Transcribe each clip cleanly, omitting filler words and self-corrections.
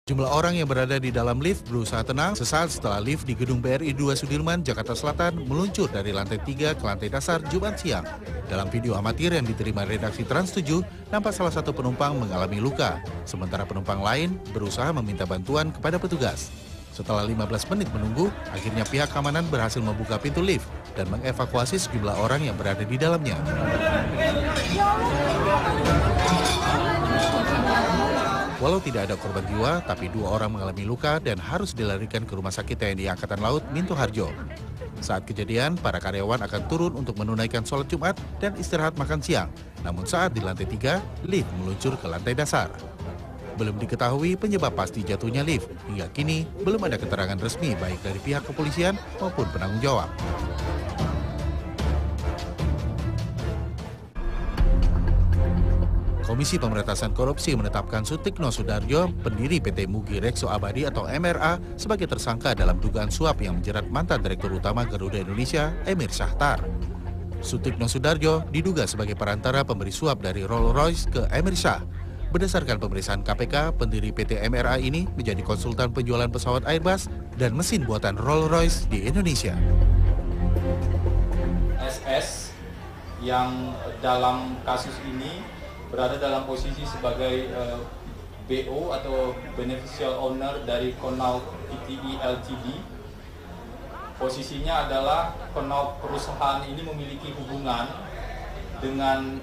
Jumlah orang yang berada di dalam lift berusaha tenang sesaat setelah lift di gedung BRI 2 Sudirman, Jakarta Selatan meluncur dari lantai 3 ke lantai dasar Jumat siang. Dalam video amatir yang diterima redaksi Trans 7, nampak salah satu penumpang mengalami luka, sementara penumpang lain berusaha meminta bantuan kepada petugas. Setelah 15 menit menunggu, akhirnya pihak keamanan berhasil membuka pintu lift dan mengevakuasi sejumlah orang yang berada di dalamnya. Walau tidak ada korban jiwa, tapi 2 orang mengalami luka dan harus dilarikan ke Rumah Sakit TNI Angkatan Laut Minto Harjo. Saat kejadian, para karyawan akan turun untuk menunaikan sholat Jumat dan istirahat makan siang. Namun saat di lantai 3, lift meluncur ke lantai dasar. Belum diketahui penyebab pasti jatuhnya lift. Hingga kini, belum ada keterangan resmi baik dari pihak kepolisian maupun penanggung jawab. Komisi Pemberantasan Korupsi menetapkan Sutikno Sudarjo, pendiri PT Mugi Rekso Abadi atau MRA, sebagai tersangka dalam dugaan suap yang menjerat mantan Direktur Utama Garuda Indonesia, Emir Syahtar. Sutikno Sudarjo diduga sebagai perantara pemberi suap dari Rolls-Royce ke Emir Syah. Berdasarkan pemeriksaan KPK, pendiri PT MRA ini menjadi konsultan penjualan pesawat Airbus dan mesin buatan Rolls-Royce di Indonesia. SS yang dalam kasus ini berada dalam posisi sebagai BO atau Beneficial Owner dari Connaught Pte Ltd. Posisinya adalah Connaught perusahaan ini memiliki hubungan dengan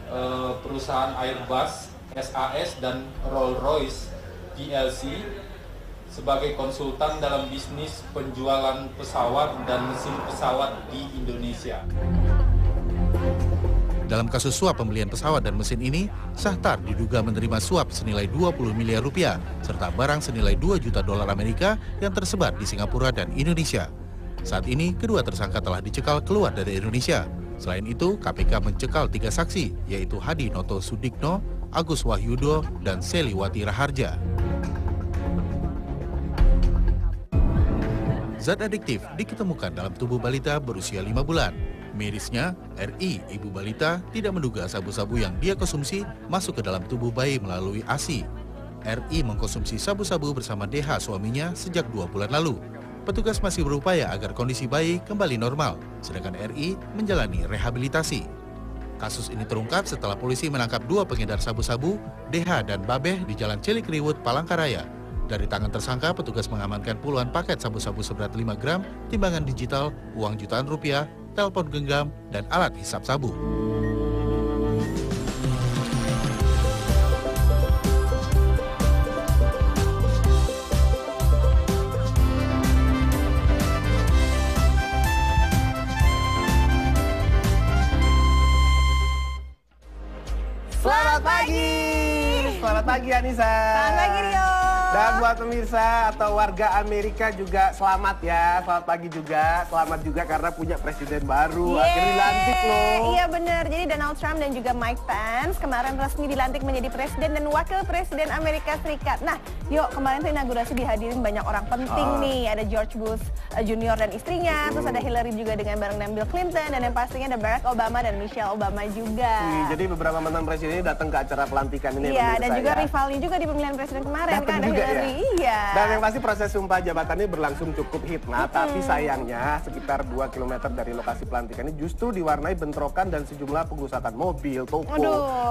perusahaan Airbus, SAS dan Rolls-Royce PLC sebagai konsultan dalam bisnis penjualan pesawat dan mesin pesawat di Indonesia. Dalam kasus suap pembelian pesawat dan mesin ini, Syahtar diduga menerima suap senilai 20 miliar rupiah serta barang senilai 2 juta dolar Amerika yang tersebar di Singapura dan Indonesia. Saat ini, kedua tersangka telah dicekal keluar dari Indonesia. Selain itu, KPK mencekal 3 saksi, yaitu Hadi Noto Sudikno, Agus Wahyudo, dan Seliwati Raharja. Zat adiktif diketemukan dalam tubuh balita berusia 5 bulan. Mirisnya, RI, ibu balita, tidak menduga sabu-sabu yang dia konsumsi masuk ke dalam tubuh bayi melalui ASI. RI mengkonsumsi sabu-sabu bersama DH suaminya sejak 2 bulan lalu. Petugas masih berupaya agar kondisi bayi kembali normal, sedangkan RI menjalani rehabilitasi. Kasus ini terungkap setelah polisi menangkap 2 pengedar sabu-sabu, DH dan Babeh di Jalan Cilikriwut, Palangkaraya. Dari tangan tersangka, petugas mengamankan puluhan paket sabu-sabu seberat 5 gram, timbangan digital, uang jutaan rupiah, telepon genggam, dan alat hisap sabu. Selamat pagi! Selamat pagi Anissa! Selamat pagi Rio! Dan buat pemirsa atau warga Amerika juga selamat ya. Selamat pagi juga. Selamat juga karena punya presiden baru. Akhirnya dilantik loh. Iya benar. Jadi Donald Trump dan juga Mike Pence kemarin resmi dilantik menjadi presiden dan wakil presiden Amerika Serikat. Nah, yuk kemarin tuh inaugurasi dihadirin banyak orang penting nih. Ada George Bush Junior dan istrinya. Terus ada Hillary juga dengan bareng Bill Clinton. Dan yang pastinya ada Barack Obama dan Michelle Obama juga. Jadi beberapa mantan presiden ini datang ke acara pelantikan ini. Iya, dan juga rivalnya juga di pemilihan presiden kemarin kan ada Hillary. Ya? Iya. Dan yang pasti proses sumpah jabatan ini berlangsung cukup hikmat, tapi sayangnya sekitar 2 km dari lokasi pelantikan ini justru diwarnai bentrokan dan sejumlah pengrusakan mobil, toko.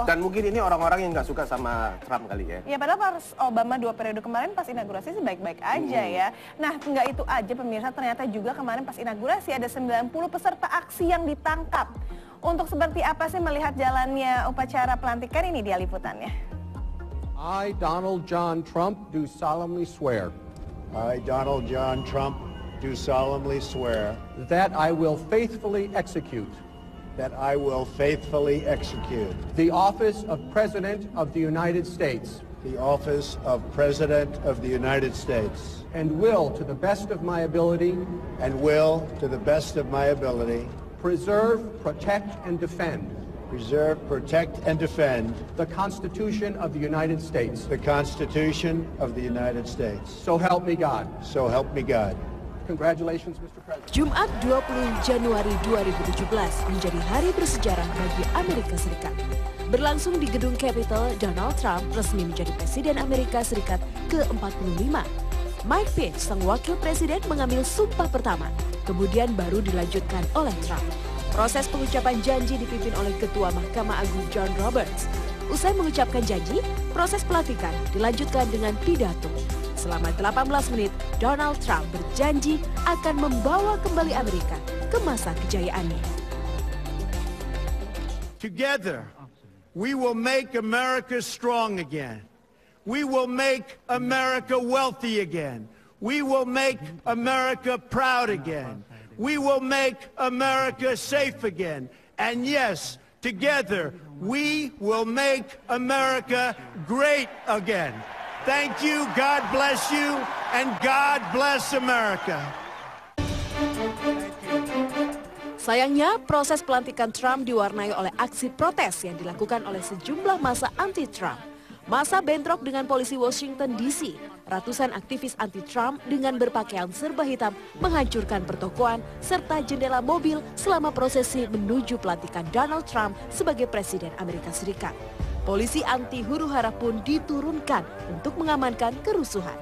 Dan mungkin ini orang-orang yang nggak suka sama Trump kali ya. Ya padahal pas Obama 2 periode kemarin pas inaugurasi sih baik-baik aja ya. Nah nggak itu aja pemirsa, ternyata juga kemarin pas inaugurasi ada 90 peserta aksi yang ditangkap. Untuk seperti apa sih melihat jalannya upacara pelantikan ini dia liputannya. I, Donald John Trump, do solemnly swear. I, Donald John Trump, do solemnly swear. That I will faithfully execute. That I will faithfully execute. The office of President of the United States. The office of President of the United States. And will, to the best of my ability. And will, to the best of my ability. Preserve, protect, and defend. Preserve, protect, and defend the Constitution of the United States. The Constitution of the United States. So help me God. So help me God. Congratulations, Mr. President. Jumat 20 Januari 2017 menjadi hari bersejarah bagi Amerika Serikat. Berlangsung di gedung Capitol, Donald Trump resmi menjadi Presiden Amerika Serikat ke-45. Mike Pence, sang wakil presiden, mengambil sumpah pertama, kemudian baru dilanjutkan oleh Trump. Proses pengucapan janji dipimpin oleh Ketua Mahkamah Agung John Roberts. Usai mengucapkan janji, proses pelantikan dilanjutkan dengan pidato. Selama 18 menit, Donald Trump berjanji akan membawa kembali Amerika ke masa kejayaannya. Together, we will make America strong again. We will make America wealthy again. We will make America proud again. We will make America safe again. And yes, together, we will make America great again. Thank you, God bless you, and God bless America. Sayangnya, proses pelantikan Trump diwarnai oleh aksi protes yang dilakukan oleh sejumlah massa anti-Trump. Massa bentrok dengan polisi Washington DC. Ratusan aktivis anti-Trump dengan berpakaian serba hitam menghancurkan pertokoan serta jendela mobil selama prosesi menuju pelantikan Donald Trump sebagai Presiden Amerika Serikat. Polisi anti huru-hara pun diturunkan untuk mengamankan kerusuhan.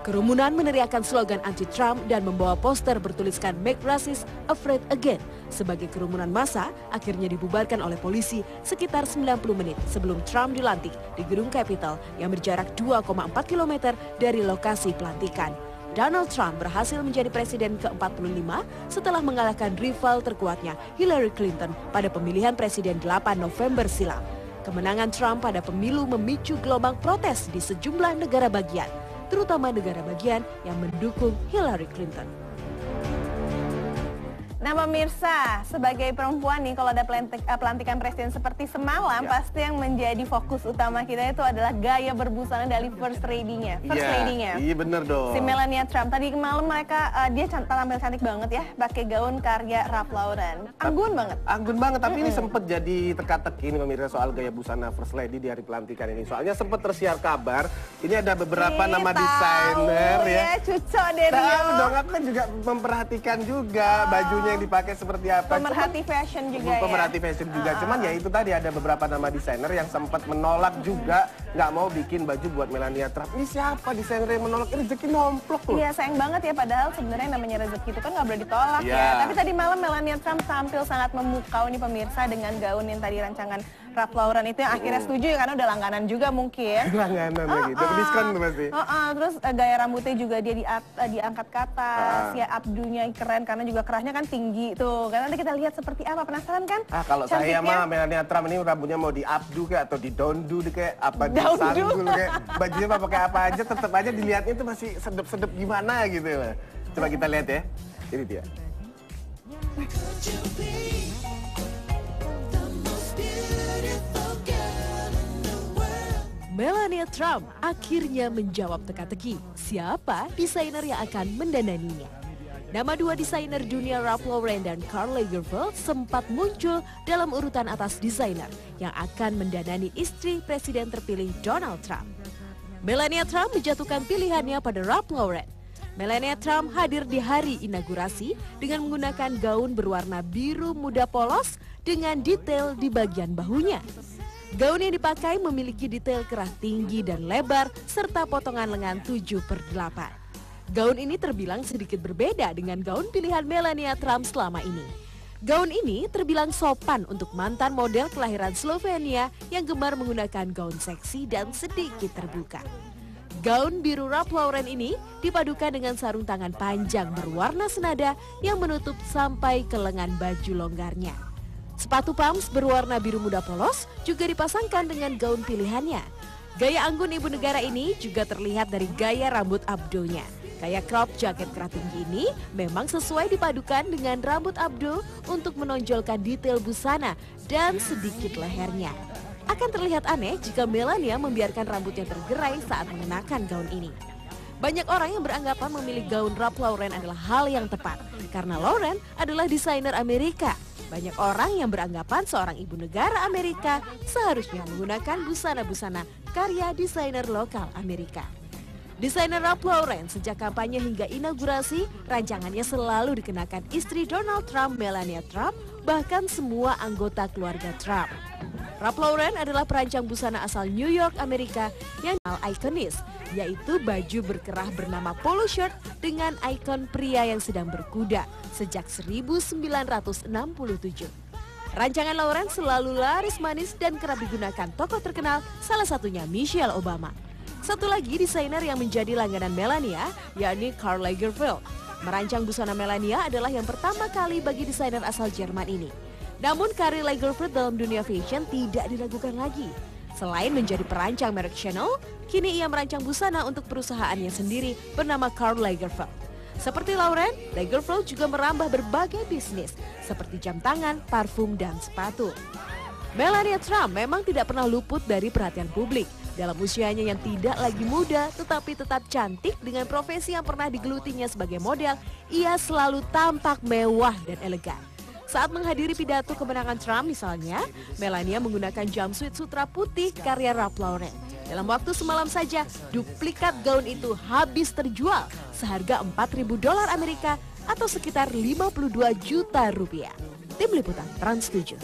Kerumunan meneriakkan slogan anti-Trump dan membawa poster bertuliskan "Make Racist Afraid Again". Sebagai kerumunan massa, akhirnya dibubarkan oleh polisi sekitar 90 menit sebelum Trump dilantik di gedung Capitol yang berjarak 2,4 km dari lokasi pelantikan. Donald Trump berhasil menjadi presiden ke-45 setelah mengalahkan rival terkuatnya Hillary Clinton pada pemilihan presiden 8 November silam. Kemenangan Trump pada pemilu memicu gelombang protes di sejumlah negara bagian, terutama negara bagian yang mendukung Hillary Clinton. Nah pemirsa, sebagai perempuan nih kalau ada pelantikan presiden seperti semalam, pasti yang menjadi fokus utama kita itu adalah gaya berbusana dari First Lady-nya. Iya bener dong. Si Melania Trump. Tadi malam mereka, dia tampil cantik banget ya, pakai gaun karya Ralph Lauren. Anggun banget. Anggun banget, tapi ini sempat jadi teka-teki nih pemirsa soal gaya busana First Lady di hari pelantikan ini. Soalnya sempat tersiar kabar, ini ada beberapa nama desainer ya. Cuco deh Rio. Tahu dong, aku kan juga memperhatikan juga bajunya yang dipakai seperti apa. Pemerhati fashion juga ya. Pemerhati fashion juga. Cuman ya itu tadi ada beberapa nama desainer yang sempat menolak juga, nggak mau bikin baju buat Melania Trump. Ini siapa desainer yang menolak? Rezeki nomplok loh. Iya sayang banget ya, padahal sebenarnya namanya rezeki itu kan nggak boleh ditolak ya. Tapi tadi malam Melania Trump tampil sangat memukau nih pemirsa dengan gaun yang tadi rancangan Ralph Lauren itu yang akhirnya setuju ya karena udah langganan juga mungkin. Langganan lagi, dapat diskon tuh pasti. Terus gaya rambutnya juga dia diangkat ke atas, ya abdunya keren karena juga kerahnya kan tinggi tuh. Karena nanti kita lihat seperti apa, penasaran kan? Kalau saya mah Melania Trump ini rambutnya mau diabdu kayak atau didondu kayak apa disanggul kayak bajunya mau pakai apa aja tetap aja dilihatnya tuh masih sedep-sedep gimana gitu lah. Coba kita lihat ya. Ini dia. Melania Trump akhirnya menjawab teka-teki siapa desainer yang akan mendandaninya. Nama dua desainer dunia Ralph Lauren dan Karl Lagerfeld sempat muncul dalam urutan atas desainer yang akan mendandani istri Presiden terpilih Donald Trump. Melania Trump menjatuhkan pilihannya pada Ralph Lauren. Melania Trump hadir di hari inaugurasi dengan menggunakan gaun berwarna biru muda polos dengan detail di bagian bahunya. Gaun yang dipakai memiliki detail kerah tinggi dan lebar serta potongan lengan 7/8. Gaun ini terbilang sedikit berbeda dengan gaun pilihan Melania Trump selama ini. Gaun ini terbilang sopan untuk mantan model kelahiran Slovenia yang gemar menggunakan gaun seksi dan sedikit terbuka. Gaun biru Ralph Lauren ini dipadukan dengan sarung tangan panjang berwarna senada yang menutup sampai ke lengan baju longgarnya. Sepatu pumps berwarna biru muda polos juga dipasangkan dengan gaun pilihannya. Gaya anggun ibu negara ini juga terlihat dari gaya rambut abdonya. Gaya crop jaket kerah tinggi ini memang sesuai dipadukan dengan rambut abdo untuk menonjolkan detail busana dan sedikit lehernya. Akan terlihat aneh jika Melania membiarkan rambutnya tergerai saat mengenakan gaun ini. Banyak orang yang beranggapan memilih gaun Ralph Lauren adalah hal yang tepat karena Lauren adalah desainer Amerika. Banyak orang yang beranggapan seorang ibu negara Amerika seharusnya menggunakan busana-busana karya desainer lokal Amerika. Desainer Ralph Lauren sejak kampanye hingga inaugurasi, rancangannya selalu dikenakan istri Donald Trump, Melania Trump, bahkan semua anggota keluarga Trump. Ralph Lauren adalah perancang busana asal New York, Amerika yang ikonis, yaitu baju berkerah bernama polo shirt dengan ikon pria yang sedang berkuda sejak 1967. Rancangan Lauren selalu laris manis dan kerap digunakan tokoh terkenal, salah satunya Michelle Obama. Satu lagi desainer yang menjadi langganan Melania, yakni Karl Lagerfeld. Merancang busana Melania adalah yang pertama kali bagi desainer asal Jerman ini. Namun karir Lagerfeld dalam dunia fashion tidak diragukan lagi. Selain menjadi perancang merek Chanel, kini ia merancang busana untuk perusahaannya sendiri bernama Karl Lagerfeld. Seperti Lauren, Lagerfeld juga merambah berbagai bisnis seperti jam tangan, parfum, dan sepatu. Melania Trump memang tidak pernah luput dari perhatian publik. Dalam usianya yang tidak lagi muda tetapi tetap cantik dengan profesi yang pernah digelutinya sebagai model, ia selalu tampak mewah dan elegan. Saat menghadiri pidato kemenangan Trump misalnya, Melania menggunakan jumpsuit sutra putih karya Ralph Lauren. Dalam waktu semalam saja, duplikat gaun itu habis terjual seharga $4.000 Amerika atau sekitar 52 juta rupiah. Tim Liputan Trans 7.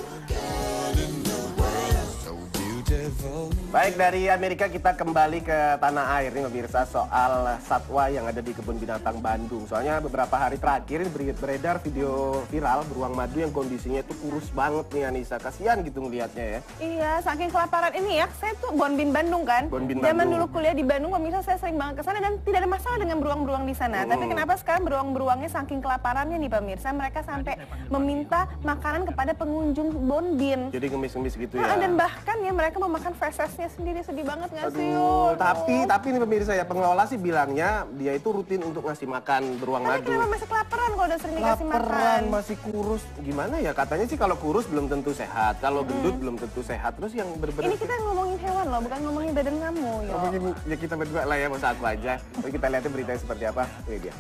Baik, dari Amerika kita kembali ke tanah air nih pemirsa, soal satwa yang ada di Kebun Binatang Bandung. Soalnya beberapa hari terakhir beredar video viral beruang madu yang kondisinya itu kurus banget nih Anissa. Kasihan gitu ngelihatnya ya. Iya, saking kelaparan ini ya. Saya tuh Bonbin Bandung kan. Zaman dulu kuliah di Bandung, pemirsa, saya sering banget ke sana dan tidak ada masalah dengan beruang-beruang di sana. Tapi kenapa sekarang beruang-beruangnya saking kelaparannya nih pemirsa, mereka sampai meminta makanan kepada pengunjung Bonbin. Jadi ngemis-ngemis gitu ya. Dan bahkan ya mereka memakan fesesnya sendiri, sedih banget nggak sih? Aduh, tapi nih pemirsa ya, pengelola sih bilangnya dia itu rutin untuk ngasih makan beruang madu. Tapi kenapa masih kelaparan kalau udah sering dikasih makan? Kelaparan, masih kurus. Gimana ya, katanya sih kalau kurus belum tentu sehat, kalau gendut belum tentu sehat. Terus yang ini kita ngomongin hewan loh, bukan ngomongin badan kamu. Ngomongin ya kita berdua lah ya, masa aku aja. Jadi kita lihatnya beritanya seperti apa. Ini dia.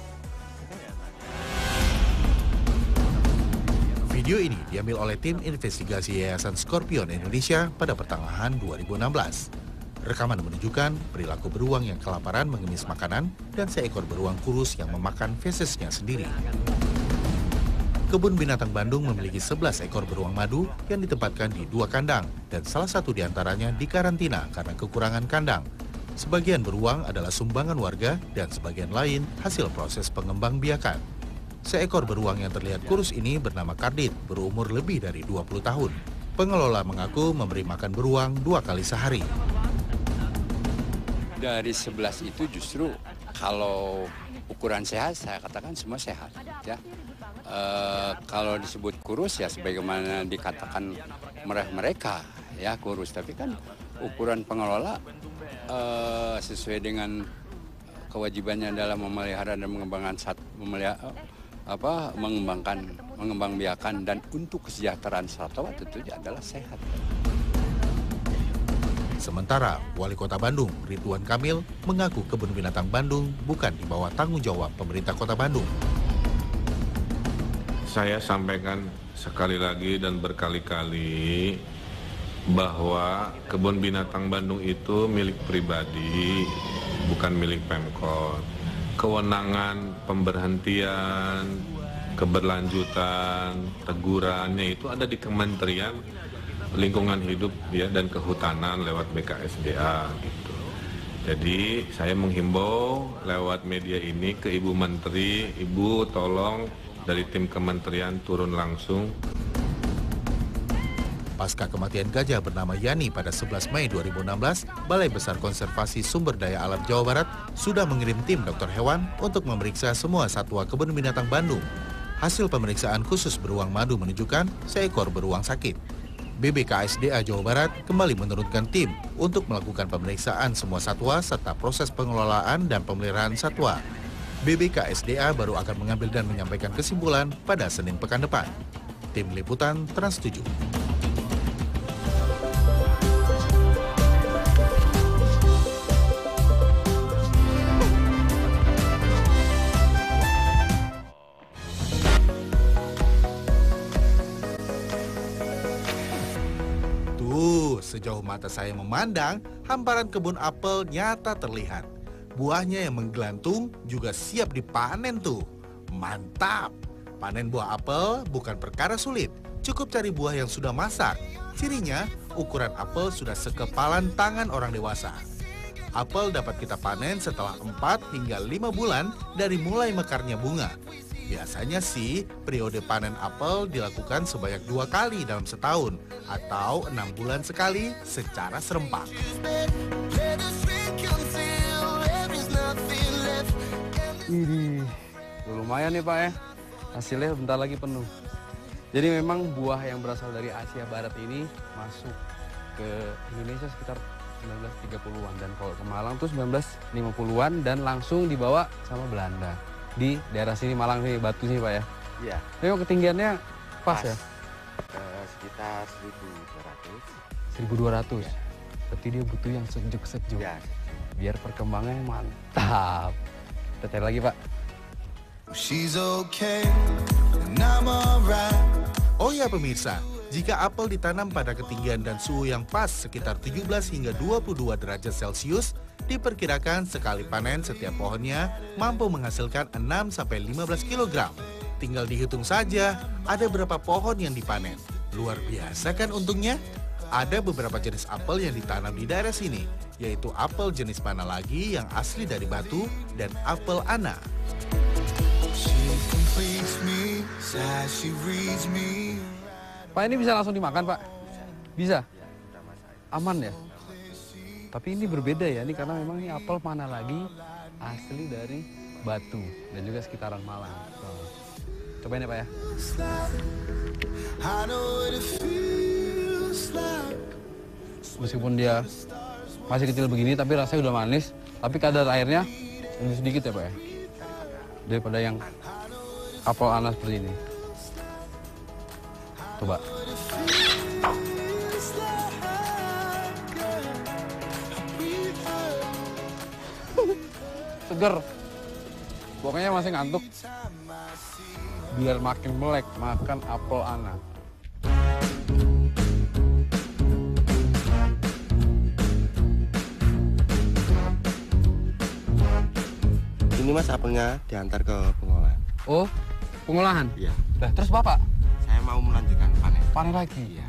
Video ini diambil oleh tim investigasi Yayasan Scorpion Indonesia pada pertengahan 2016. Rekaman menunjukkan perilaku beruang yang kelaparan mengemis makanan dan seekor beruang kurus yang memakan fesesnya sendiri. Kebun Binatang Bandung memiliki 11 ekor beruang madu yang ditempatkan di 2 kandang dan salah satu diantaranya dikarantina karena kekurangan kandang. Sebagian beruang adalah sumbangan warga dan sebagian lain hasil proses pengembangbiakan. Seekor beruang yang terlihat kurus ini bernama Kardit, berumur lebih dari 20 tahun. Pengelola mengaku memberi makan beruang 2 kali sehari. Dari 11 itu justru kalau ukuran sehat, saya katakan semua sehat. Ya. Kalau disebut kurus ya sebagaimana dikatakan mereka ya kurus. Tapi kan ukuran pengelola sesuai dengan kewajibannya dalam memelihara dan mengembangbiakan dan untuk kesejahteraan satwa tentunya adalah sehat. Sementara Wali Kota Bandung, Ridwan Kamil, mengaku Kebun Binatang Bandung bukan di bawah tanggung jawab pemerintah Kota Bandung. Saya sampaikan sekali lagi dan berkali-kali bahwa Kebun Binatang Bandung itu milik pribadi, bukan milik Pemkot. Kewenangan pemberhentian, keberlanjutan, tegurannya itu ada di Kementerian Lingkungan Hidup ya, dan Kehutanan lewat BKSDA gitu. Jadi saya menghimbau lewat media ini ke Ibu Menteri, Ibu tolong dari tim kementerian turun langsung. Pasca kematian gajah bernama Yani pada 11 Mei 2016, Balai Besar Konservasi Sumber Daya Alam Jawa Barat sudah mengirim tim dokter hewan untuk memeriksa semua satwa Kebun Binatang Bandung. Hasil pemeriksaan khusus beruang madu menunjukkan seekor beruang sakit. BBKSDA Jawa Barat kembali menurunkan tim untuk melakukan pemeriksaan semua satwa serta proses pengelolaan dan pemeliharaan satwa. BBKSDA baru akan mengambil dan menyampaikan kesimpulan pada Senin pekan depan. Tim Liputan Trans 7. Sejauh mata saya memandang, hamparan kebun apel nyata terlihat. Buahnya yang menggelantung juga siap dipanen tuh. Mantap! Panen buah apel bukan perkara sulit. Cukup cari buah yang sudah masak. Cirinya, ukuran apel sudah sekepalan tangan orang dewasa. Apel dapat kita panen setelah 4 hingga 5 bulan dari mulai mekarnya bunga. Biasanya sih, periode panen apel dilakukan sebanyak 2 kali dalam setahun atau 6 bulan sekali secara serempak. Ini lumayan nih Pak ya, hasilnya bentar lagi penuh. Jadi memang buah yang berasal dari Asia Barat ini masuk ke Indonesia sekitar 1930-an, dan kalau ke Malang tuh 1950-an, dan langsung dibawa sama Belanda di daerah sini, Malang sini, Batu sini Pak ya. Iya. Memang ketinggiannya pas ya? Sekitar 1.200. 1.200. Berarti dia butuh yang sejuk-sejuk. Ya. Biar perkembangannya mantap. Kita cari lagi Pak. She's okay, and I'm alright. Oh ya pemirsa, jika apel ditanam pada ketinggian dan suhu yang pas sekitar 17 hingga 22 derajat Celcius, diperkirakan sekali panen setiap pohonnya mampu menghasilkan 6-15 kg. Tinggal dihitung saja, ada berapa pohon yang dipanen. Luar biasa kan untungnya? Ada beberapa jenis apel yang ditanam di daerah sini, yaitu apel jenis mana lagi yang asli dari Batu dan apel Ana. Pak, ini bisa langsung dimakan Pak? Bisa? Aman ya? Tapi ini berbeda ya, ini karena memang ini apel mana lagi asli dari Batu dan juga sekitaran Malang. Cobain ya Pak ya. Meskipun dia masih kecil begini tapi rasanya udah manis, tapi kadar airnya lebih sedikit ya Pak ya, daripada yang apel Ana seperti ini. Coba. Seger. Pokoknya masih ngantuk. Biar makin melek makan apel Ana. Ini Mas apelnya diantar ke pengolahan. Oh, pengolahan? Iya. Lah, terus Bapak? Saya mau melanjutkan panen. Panen lagi? Iya.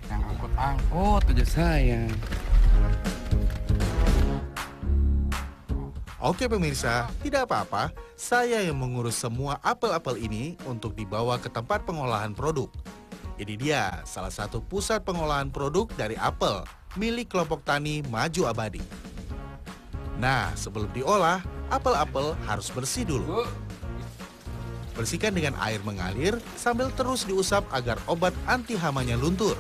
Yang angkut-angkut aja saya. Oke pemirsa, tidak apa-apa, saya yang mengurus semua apel-apel ini untuk dibawa ke tempat pengolahan produk. Ini dia salah satu pusat pengolahan produk dari apel, milik kelompok tani Maju Abadi. Nah, sebelum diolah, apel-apel harus bersih dulu. Bersihkan dengan air mengalir sambil terus diusap agar obat anti hamanya luntur.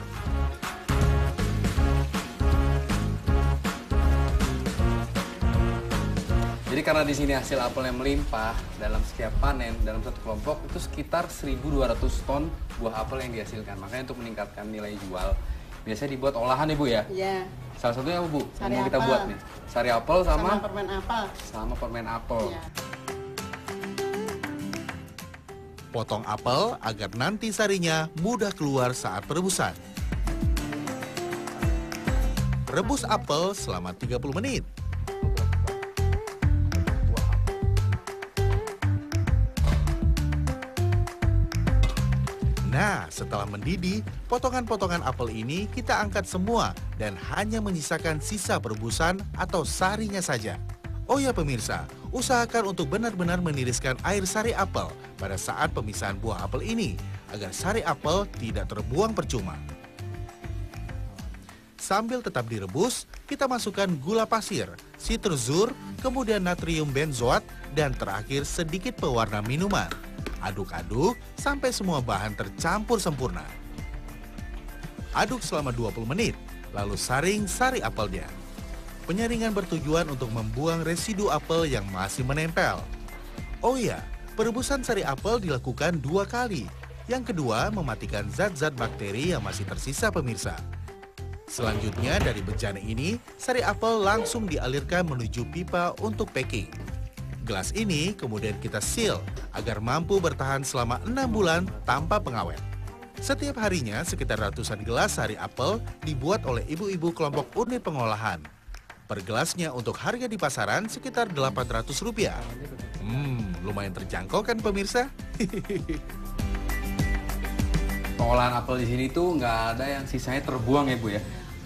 Jadi karena di sini hasil apelnya melimpah, dalam setiap panen dalam satu kelompok itu sekitar 1.200 ton buah apel yang dihasilkan. Makanya untuk meningkatkan nilai jual, biasanya dibuat olahan ya Bu ya? Iya. Salah satunya apa Bu? Sari yang mau kita apel. buat nih? Sari apel sama permen apel. Sama permen apel. Iya. Potong apel agar nanti sarinya mudah keluar saat perebusan. Rebus apel selama 30 menit. Nah, setelah mendidih, potongan-potongan apel ini kita angkat semua dan hanya menyisakan sisa perebusan atau sarinya saja. Oh ya pemirsa, usahakan untuk benar-benar meniriskan air sari apel pada saat pemisahan buah apel ini, agar sari apel tidak terbuang percuma. Sambil tetap direbus, kita masukkan gula pasir, citrusur, kemudian natrium benzoat, dan terakhir sedikit pewarna minuman. Aduk-aduk sampai semua bahan tercampur sempurna. Aduk selama 20 menit, lalu saring sari apelnya. Penyaringan bertujuan untuk membuang residu apel yang masih menempel. Oh ya, perebusan sari apel dilakukan 2 kali. Yang kedua, mematikan zat-zat bakteri yang masih tersisa pemirsa. Selanjutnya dari bejana ini, sari apel langsung dialirkan menuju pipa untuk packing. Gelas ini kemudian kita seal agar mampu bertahan selama 6 bulan tanpa pengawet. Setiap harinya sekitar ratusan gelas sari apel dibuat oleh ibu-ibu kelompok unit pengolahan. Per gelasnya untuk harga di pasaran sekitar Rp800. Lumayan terjangkau kan pemirsa? pengolahan apel di sini tuh nggak ada yang sisanya terbuang ya Bu ya.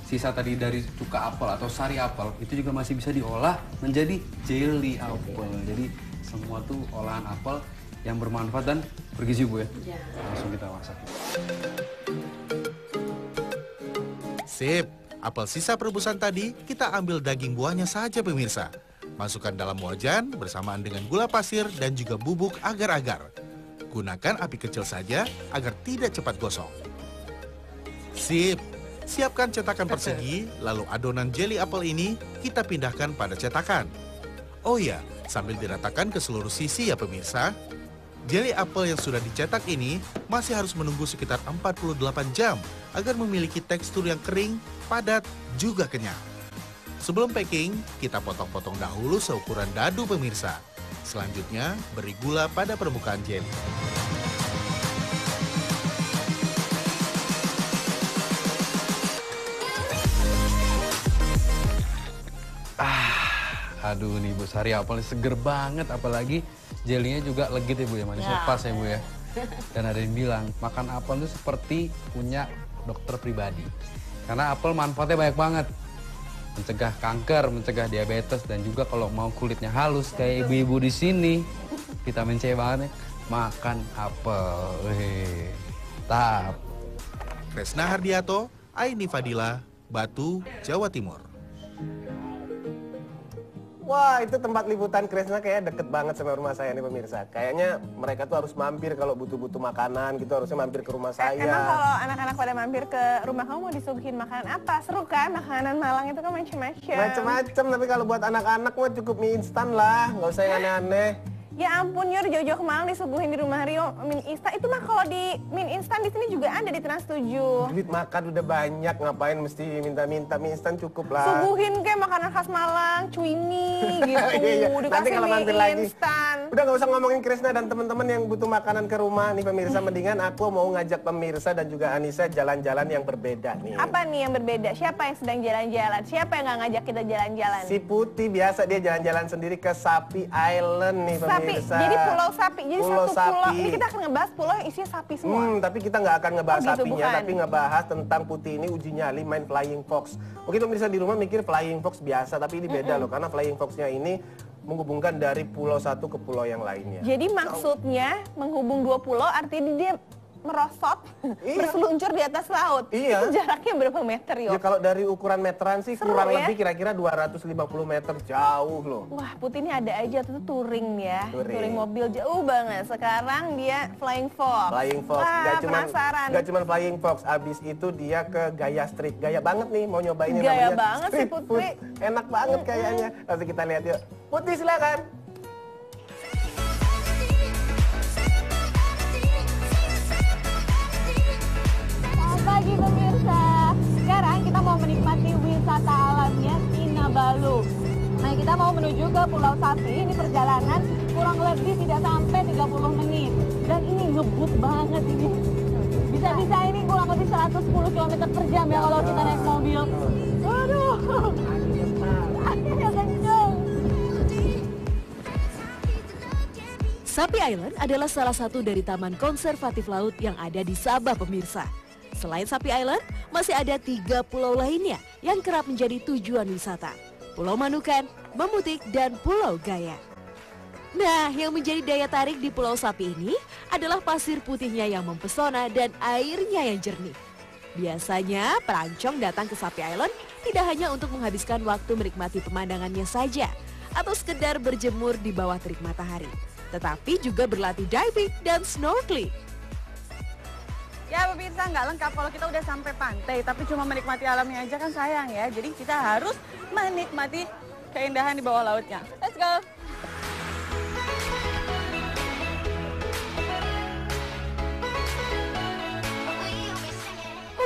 Sisa tadi dari cuka apel atau sari apel itu juga masih bisa diolah menjadi jelly apel. Jadi semua tuh olahan apel yang bermanfaat dan bergizi Bu ya. Langsung kita masak. Sip, apel sisa perebusan tadi kita ambil daging buahnya saja pemirsa. Masukkan dalam wajan bersamaan dengan gula pasir dan juga bubuk agar-agar. Gunakan api kecil saja agar tidak cepat gosong. Sip, siapkan cetakan persegi, lalu adonan jelly apel ini kita pindahkan pada cetakan. Oh ya, sambil diratakan ke seluruh sisi ya pemirsa. Jelly apel yang sudah dicetak ini masih harus menunggu sekitar 48 jam agar memiliki tekstur yang kering, padat, juga kenyal. Sebelum packing, kita potong-potong dahulu seukuran dadu pemirsa. Selanjutnya, beri gula pada permukaan jelly. Aduh nih Bu, sari apelnya seger banget, apalagi jelinya juga legit ya Bu ya, manisnya pas ya Bu ya. Dan ada yang bilang, makan apel itu seperti punya dokter pribadi. Karena apel manfaatnya banyak banget. Mencegah kanker, mencegah diabetes, dan juga kalau mau kulitnya halus kayak ibu-ibu di sini, vitamin C banget ya, makan apel. Tap. Kresna Hardiato, Aini Fadila, Batu, Jawa Timur. Wah, itu tempat liputan Kresna kayak deket banget sama rumah saya nih pemirsa. Kayaknya mereka tuh harus mampir kalau butuh-butuh makanan gitu, harusnya mampir ke rumah saya. Emang kalau anak-anak pada mampir ke rumah kamu mau disuguhin makanan apa? Seru kan? Makanan Malang itu kan macam-macam. Macam-macam, tapi kalau buat anak-anak mah cukup mie instan lah, nggak usah yang aneh-aneh. Ya ampun, Yor, jauh-jauh ke Malang disuguhin di rumah Rio mie instan. Itu mah kalau di mie instan di sini juga ada di Trans 7. Duit makan udah banyak, ngapain mesti minta-minta, mie instan cukup lah. Suguhin kayak makanan khas Malang, cuimi gitu. Iya. Nanti kalau mampir lagi. Instan. Udah nggak usah ngomongin Kresna dan teman-teman yang butuh makanan ke rumah nih pemirsa. Mendingan aku mau ngajak pemirsa dan juga Anissa jalan-jalan yang berbeda nih. Apa nih yang berbeda? Siapa yang sedang jalan-jalan? Siapa yang nggak ngajak kita jalan-jalan? Si Putih biasa dia jalan-jalan sendiri ke Sapi Island nih pemirsa. Jadi Pulau Sapi, jadi Pulau satu Sapi. pulau. Ini kita akan ngebahas pulau yang isinya sapi semua. Tapi kita nggak akan ngebahas gitu, sapinya, bukan? tapi ngebahas tentang Putih ini uji nyali main Flying Fox. Mungkin pemirsa di rumah mikir Flying Fox biasa, tapi ini beda loh, karena Flying Foxnya ini menghubungkan dari pulau satu ke pulau yang lainnya. Jadi maksudnya menghubung dua pulau, artinya dia merosot, berseluncur di atas laut. Iya. Itu jaraknya berapa meter, Yo? Ya kalau dari ukuran meteran sih Seru, kurang ya? lebih kira-kira 250 meter, jauh loh. Wah, Putih ini ada aja tuh touring ya. Touring. Mobil jauh banget. Sekarang dia Flying Fox. Flying Fox, Wah, penasaran. gak cuman Flying Fox, abis itu dia ke Gaya Street. Gaya banget nih, mau nyobain ini Gaya namanya banget sih, street Putri. food. Enak banget kayaknya. Langsung kita lihat yuk. Putih silakan. Pagi pemirsa, sekarang kita mau menikmati wisata alamnya Kinabalu. Nah, kita mau menuju ke Pulau Sapi. Ini perjalanan kurang lebih tidak sampai 30 menit. Dan ini ngebut banget ini. Bisa-bisa ini kurang lebih 110 km per jam ya kalau kita naik mobil. Waduh, akhirnya kenceng. Sapi Island adalah salah satu dari taman konservatif laut yang ada di Sabah pemirsa. Selain Sapi Island, masih ada 3 pulau lainnya yang kerap menjadi tujuan wisata. Pulau Manukan, Memutik, dan Pulau Gaya. Nah, yang menjadi daya tarik di Pulau Sapi ini adalah pasir putihnya yang mempesona dan airnya yang jernih. Biasanya, pelancong datang ke Sapi Island tidak hanya untuk menghabiskan waktu menikmati pemandangannya saja, atau sekedar berjemur di bawah terik matahari, tetapi juga berlatih diving dan snorkeling. Ya pemirsa, nggak lengkap kalau kita udah sampai pantai, tapi cuma menikmati alamnya aja kan sayang ya. Jadi kita harus menikmati keindahan di bawah lautnya. Let's go!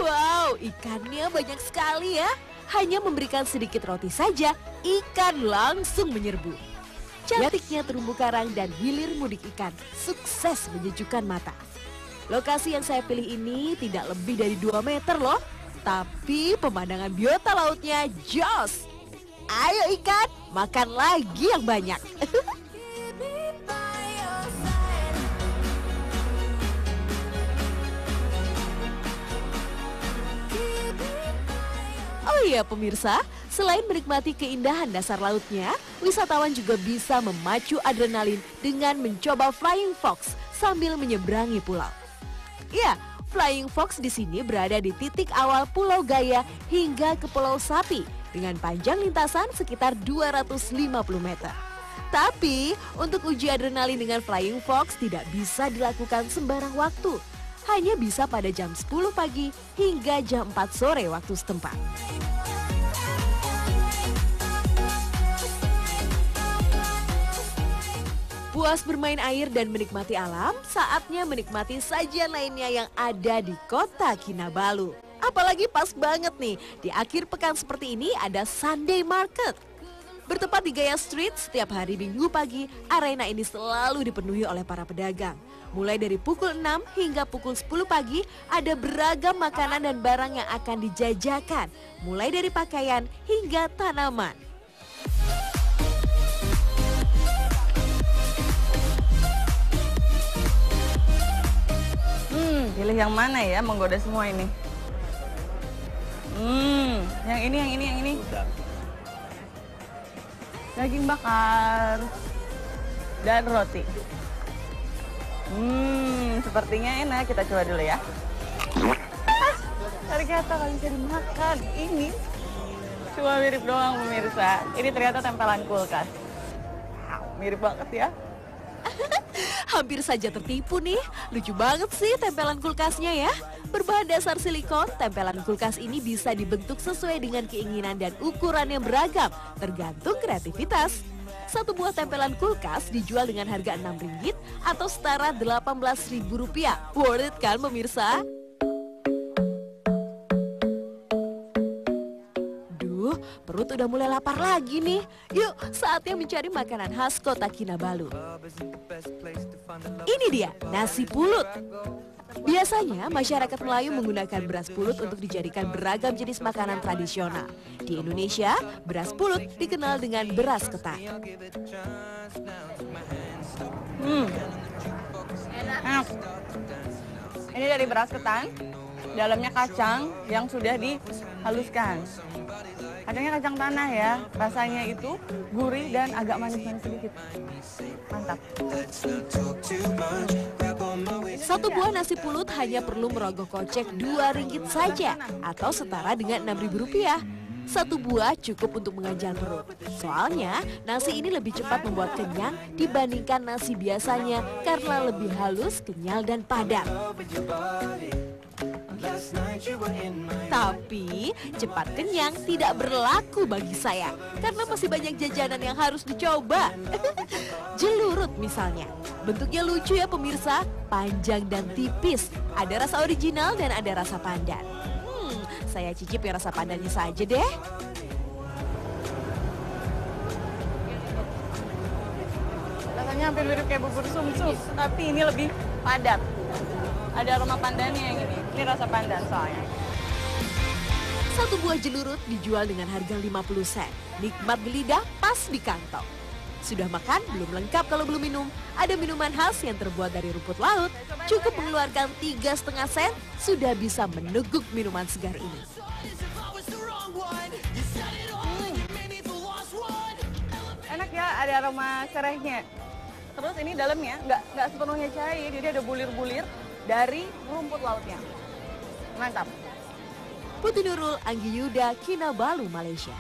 Wow, ikannya banyak sekali ya. Hanya memberikan sedikit roti saja, ikan langsung menyerbu. Cantiknya terumbu karang dan hilir mudik ikan sukses menyejukkan mata. Lokasi yang saya pilih ini tidak lebih dari 2 meter loh. Tapi pemandangan biota lautnya jos. Ayo ikan, makan lagi yang banyak. ya pemirsa, selain menikmati keindahan dasar lautnya, wisatawan juga bisa memacu adrenalin dengan mencoba Flying Fox sambil menyeberangi pulau. Ya, Flying Fox di sini berada di titik awal Pulau Gaya hingga ke Pulau Sapi dengan panjang lintasan sekitar 250 meter. Tapi, untuk uji adrenalin dengan Flying Fox tidak bisa dilakukan sembarang waktu. Hanya bisa pada jam 10 pagi hingga jam 4 sore waktu setempat. Puas bermain air dan menikmati alam, saatnya menikmati sajian lainnya yang ada di kota Kinabalu. Apalagi pas banget nih, di akhir pekan seperti ini ada Sunday Market. Bertempat di Gaya Street, setiap hari Minggu pagi, arena ini selalu dipenuhi oleh para pedagang. Mulai dari pukul 6 hingga pukul 10 pagi, ada beragam makanan dan barang yang akan dijajakan. Mulai dari pakaian hingga tanaman. Pilih yang mana ya, menggoda semua ini. Yang ini. Daging bakar dan roti. Sepertinya enak, kita coba dulu ya. Ternyata nggak bisa dimakan. Ini cuma mirip doang pemirsa. Ini ternyata tempelan kulkas. Mirip banget ya. Hampir saja tertipu nih, lucu banget sih tempelan kulkasnya ya. Berbahan dasar silikon, tempelan kulkas ini bisa dibentuk sesuai dengan keinginan dan ukuran yang beragam, tergantung kreativitas. Satu buah tempelan kulkas dijual dengan harga Rp6 atau setara Rp18.000. Worth it kan pemirsa? Perut udah mulai lapar lagi nih. Yuk, saatnya mencari makanan khas kota Kinabalu. Ini dia, nasi pulut. Biasanya masyarakat Melayu menggunakan beras pulut untuk dijadikan beragam jenis makanan tradisional. Di Indonesia, beras pulut dikenal dengan beras ketan. Enak. Ini dari beras ketan, dalamnya kacang yang sudah dihaluskan. Kacangnya kacang tanah ya, rasanya itu gurih dan agak manis-manis sedikit. Mantap. Satu buah nasi pulut hanya perlu merogoh kocek Rp2 saja atau setara dengan Rp6.000. Satu buah cukup untuk mengajar perut. Soalnya nasi ini lebih cepat membuat kenyang dibandingkan nasi biasanya karena lebih halus, kenyal dan padat. Tapi cepat kenyang tidak berlaku bagi saya karena masih banyak jajanan yang harus dicoba. Jelurut misalnya, bentuknya lucu ya pemirsa, panjang dan tipis. Ada rasa original dan ada rasa pandan. Saya cicip ya rasa pandannya saja deh. Rasanya hampir mirip kayak bubur sumsum, tapi ini lebih padat. Ada aroma pandannya yang ini. Ini rasa pandan soalnya. Satu buah jelurut dijual dengan harga 50 sen. Nikmat di lidah, pas di kantong. Sudah makan? Belum lengkap kalau belum minum. Ada minuman khas yang terbuat dari rumput laut. Cukup mengeluarkan 3,5 sen, sudah bisa meneguk minuman segar ini. Enak ya, ada aroma serehnya. Terus ini dalamnya nggak sepenuhnya cair, jadi ada bulir-bulir dari rumput lautnya. Mantap. Putri Nurul, Anggi Yuda, Kinabalu, Malaysia.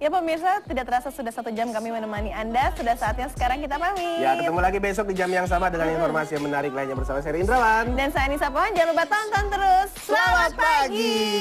Ya pemirsa, tidak terasa sudah 1 jam kami menemani Anda. Sudah saatnya sekarang kita pamit. Ya, ketemu lagi besok di jam yang sama dengan informasi yang menarik lainnya bersama saya Indrawan. Dan saya Nisa Pohon. Jangan lupa tonton terus. Selamat pagi.